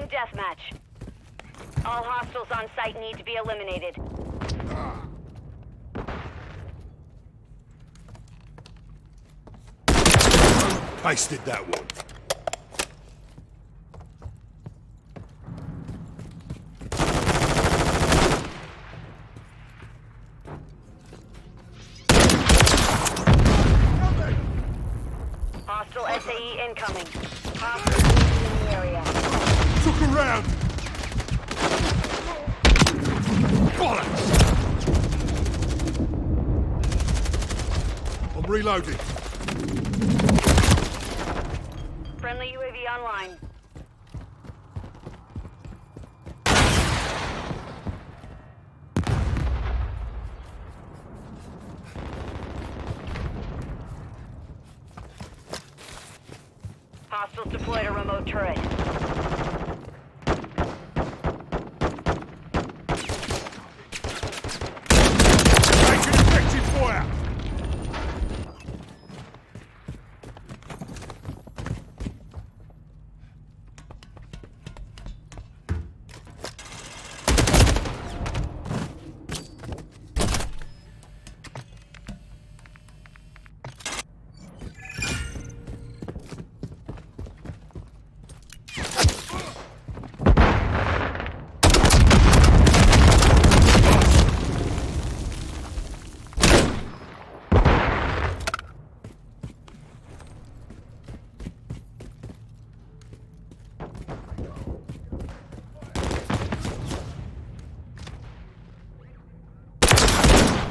deathmatch. All hostiles on site need to be eliminated. Pasted that one. Hostile SAE incoming. Hostiles in the area. Took a round. Bollocks! I'm reloading. Friendly UAV online. Hostiles deployed a remote turret. Taking effective fire.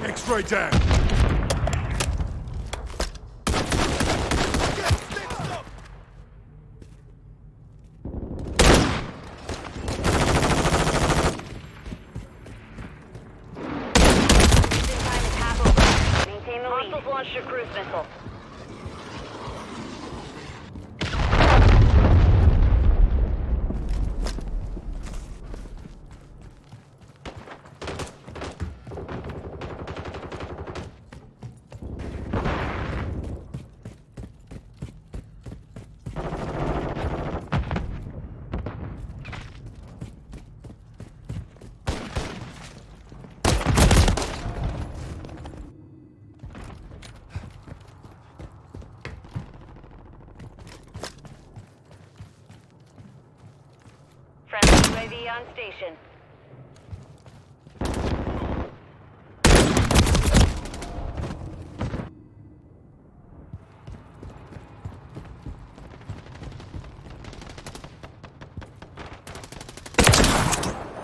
X-ray down. Time is half over. Maintain the lead. Hostiles launched a cruise missile. Friendly UAV on station.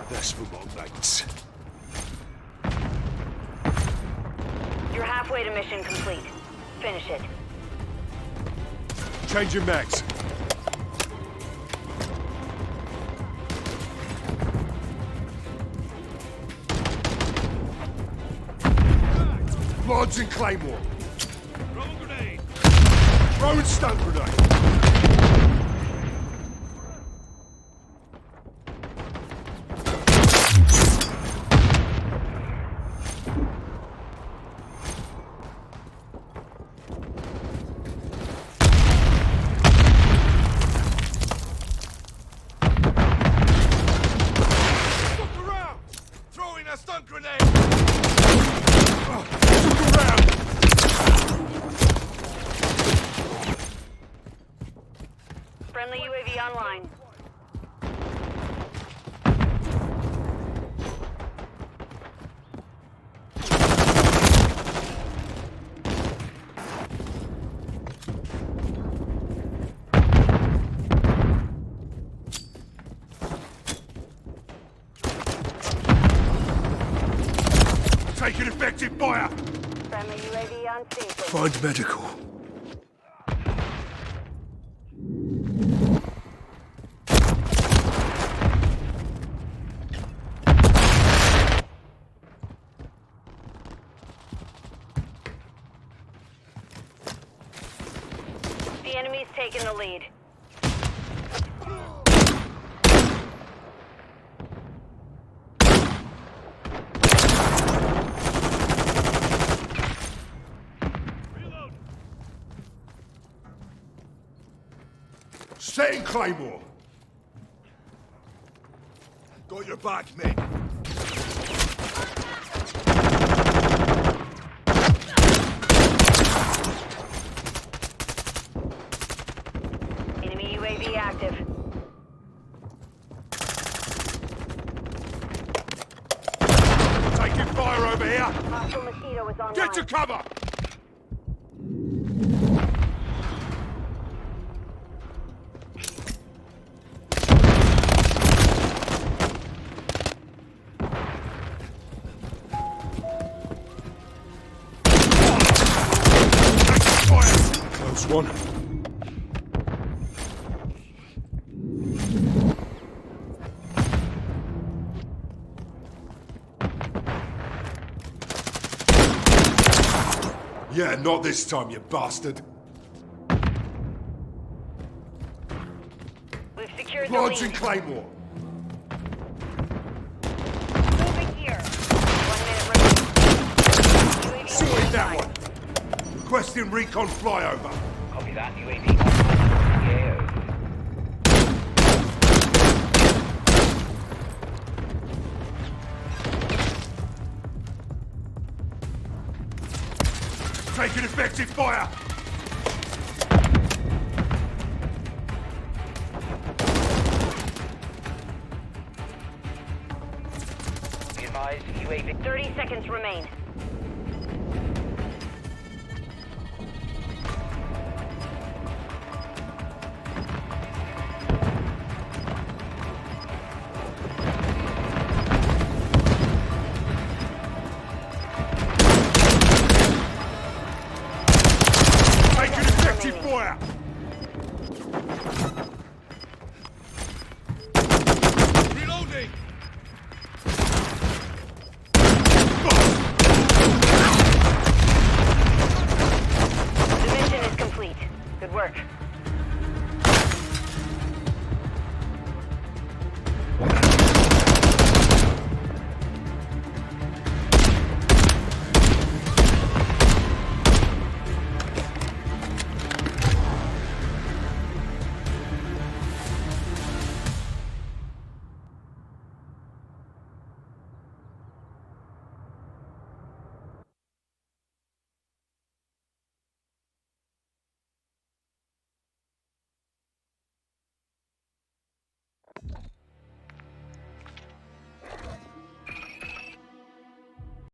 That's for my mates. You're halfway to mission complete. Finish it. Changing mags. Mods and Claymore. Throwing grenade. Throwing stun grenade. Look around. Throwing a stun grenade. Look around. Friendly UAV online. Taking effective fire. Friendly UAV on station. Find medical. The enemy's taken the lead. Setting Claymore. Got your back, mate. Enemy UAV active. Taking fire over here. Hostile mosquito is online. Get to cover! Close one. Yeah, not this time, you bastard. We've secured the Launching lead. Claymore. Moving here. 1 minute remaining. UAV Sorted that online. one. Requesting recon flyover. Copy that. UAV online. CAO. Taking effective fire. Be advised, UAV. 30 seconds remain. Taking effective fire. Reloading. The mission is complete. Good work.